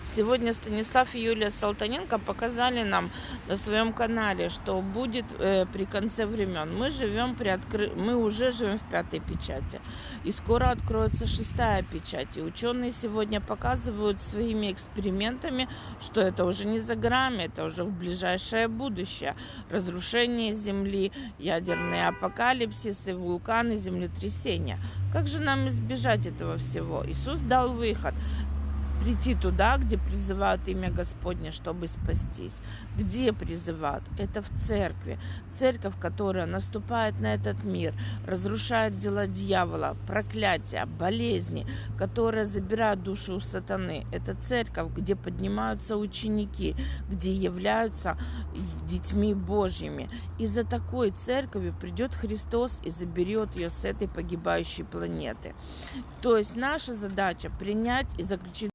Сегодня Станислав и Юлия Салтаненко показали нам на своем канале, что будет при конце времен. Мы уже живем в пятой печати, и скоро откроется шестая печать. И ученые сегодня показывают своими экспериментами, что это уже не за горами, это уже в ближайшее будущее. Разрушение Земли, ядерные апокалипсисы, вулканы, землетрясения. Как же нам избежать этого всего? Иисус дал выход. Прийти туда, где призывают имя Господне, чтобы спастись. Где призывают? Это в церкви. Церковь, которая наступает на этот мир, разрушает дела дьявола, проклятия, болезни, которая забирает душу у сатаны. Это церковь, где поднимаются ученики, где являются детьми Божьими. И за такой церковью придет Христос и заберет ее с этой погибающей планеты. То есть наша задача принять и заключить